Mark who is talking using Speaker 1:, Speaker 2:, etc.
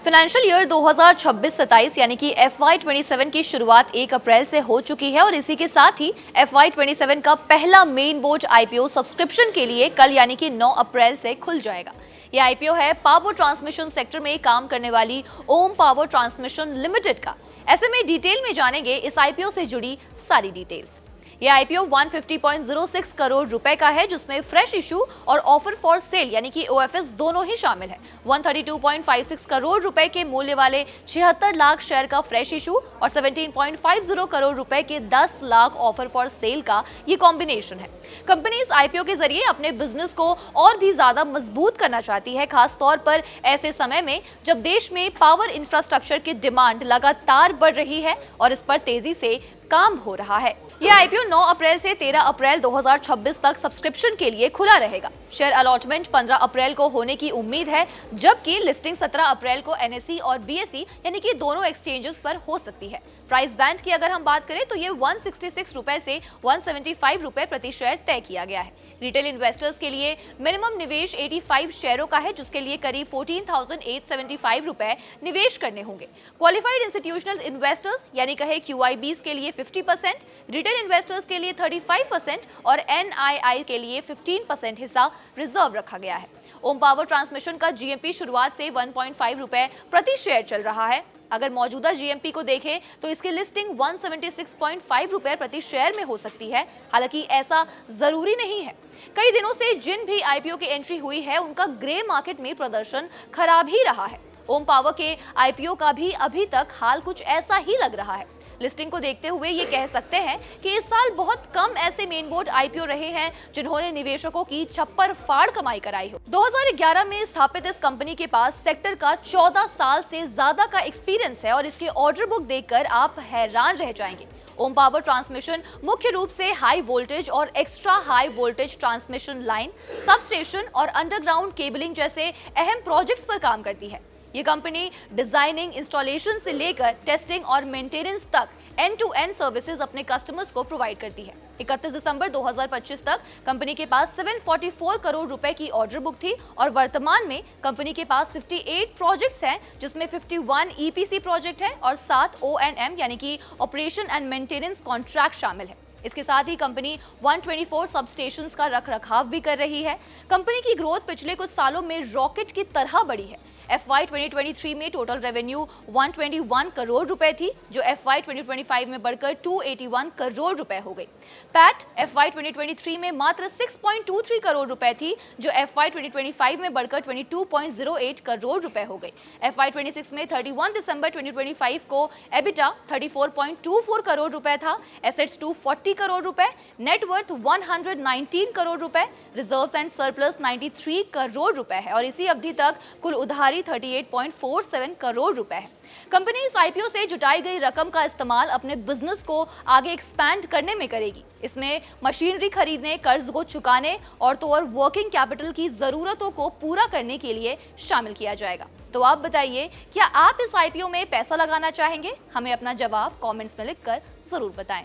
Speaker 1: Financial year 2026-27 यानी कि FY27 की शुरुआत 1 अप्रैल से हो चुकी है और इसी के साथ ही FY27 का पहला मेन बोर्ड आईपीओ सब्सक्रिप्शन के लिए कल यानी कि 9 अप्रैल से खुल जाएगा। यह आईपीओ है पावर ट्रांसमिशन सेक्टर में काम करने वाली ओम पावर ट्रांसमिशन लिमिटेड का। ऐसे में डिटेल में जानेंगे इस आईपीओ से जुड़ी सारी डिटेल्स। यह आईपीओ 150.06 करोड़ रुपए का है, जिसमें फ्रेश इशू और ऑफर फॉर सेल यानी कि ओएफएस दोनों ही शामिल है। 132.56 करोड़ रुपए के मूल्य वाले 76 लाख शेयर का फ्रेश इशू और 17.50 करोड़ रुपए के 10 लाख ऑफर फॉर सेल का ये कॉम्बिनेशन है। कंपनी इस आईपीओ के जरिए अपने बिजनेस को और भी ज्यादा मजबूत करना चाहती है, खास तौर पर ऐसे समय में जब देश में पावर इंफ्रास्ट्रक्चर की डिमांड लगातार बढ़ रही है और इस पर तेजी से काम हो रहा है। यह आईपीओ 9 अप्रैल से 13 अप्रैल 2026 तक सब्सक्रिप्शन के लिए खुला रहेगा। शेयर अलॉटमेंट 15 अप्रैल को होने की उम्मीद है, जबकि लिस्टिंग 17 अप्रैल को एनएसई और बीएसई यानी कि दोनों एक्सचेंजेस पर हो सकती है। प्राइस बैंड की अगर हम बात करें तो ये 166 रुपए से 175 रुपए प्रति शेयर तय किया गया है। रिटेल इन्वेस्टर्स के लिए मिनिमम निवेश 85 शेयरों का है, जिसके लिए करीब 14,875 रुपए निवेश करने होंगे। क्वालिफाइड इंस्टीट्यूशनल इन्वेस्टर्स यानी कहे क्यूआईबीज के लिए 50%, रिटेल इन्वेस्टर्स के लिए 35% और एनआईआई के लिए 15% हिस्सा रिजर्व रखा गया है। ओम पावर ट्रांसमिशन का जीएमपी शुरुआत से 1.5 रुपए प्रति शेयर चल रहा है। अगर मौजूदा जीएमपी को देखें तो इसकी लिस्टिंग 176.5 रुपए प्रति शेयर में हो सकती है। हालांकि ऐसा जरूरी नहीं है। कई दिनों से जिन भी आईपीओ की एंट्री हुई है उनका ग्रे मार्केट में प्रदर्शन खराब ही रहा है। ओम पावर के आईपीओ का भी अभी तक हाल कुछ ऐसा ही लग रहा है। लिस्टिंग को देखते हुए ये कह सकते हैं कि इस साल बहुत कम ऐसे मेन बोर्ड आईपीओ रहे हैं जिन्होंने निवेशकों की छप्पर फाड़ कमाई कराई हो। 2011 में स्थापित इस कंपनी के पास सेक्टर का 14 साल से ज्यादा का एक्सपीरियंस है और इसकी ऑर्डर बुक देखकर आप हैरान रह जाएंगे। ओम पावर ट्रांसमिशन मुख्य रूप से हाई वोल्टेज और extra high voltage transmission line, substation और अंडरग्राउंड केबलिंग जैसे अहम प्रोजेक्ट्स पर काम करती है। ये कंपनी डिजाइनिंग, इंस्टॉलेशन से लेकर टेस्टिंग और मेंटेनेंस तक एंड टू एंड सर्विसेज अपने कस्टमर्स को प्रोवाइड करती है। 31 दिसंबर 2025 तक कंपनी के पास 744 करोड़ रुपए की ऑर्डर बुक थी और वर्तमान में कंपनी के पास 58 प्रोजेक्ट्स हैं, जिसमें 51 ईपीसी प्रोजेक्ट है और 7 ओएनएम यानी कि ऑपरेशन एंड मेंटेनेंस कॉन्ट्रैक्ट शामिल है। इसके साथ ही कंपनी 124 सबस्टेशंस का रखरखाव भी कर रही है। कंपनी की ग्रोथ पिछले कुछ सालों में रॉकेट की तरह बढ़ी है। FY 2023 में टोटल रेवेन्यू 121 करोड़ रुपए थी, जो FY 2025 में बढ़कर 281 करोड़ रुपए हो गई। पैट FY 2023 में मात्र 6.23 करोड़ रुपए थी, जो FY 2025 में बढ़कर 22.08 करोड़ रुपए हो गई। FY 26 में 31 दिसंबर 2025 को एबिटा 34.24 करोड़ रुपए था, एसेट्स 240 करोड़ रुपए, नेटवर्थ 119 करोड़ रुपए, रिजर्व्स एंड सरप्लस 93 करोड़ रुपए है और इसी अवधि तक कुल उधारी 38.47 करोड़ रुपए है। कंपनी इस आईपीओ से जुटाई गई रकम का इस्तेमाल अपने बिजनेस को आगे एक्सपैंड करने में करेगी। इसमें मशीनरी खरीदने, कर्ज को चुकाने और तो और वर्किंग कैपिटल की जरूरतों को पूरा करने के लिए शामिल किया जाएगा। तो आप बताइए, क्या आप इस आईपीओ में पैसा लगाना चाहेंगे? हमें अपना जवाब कमेंट्स में लिखकर जरूर बताएं।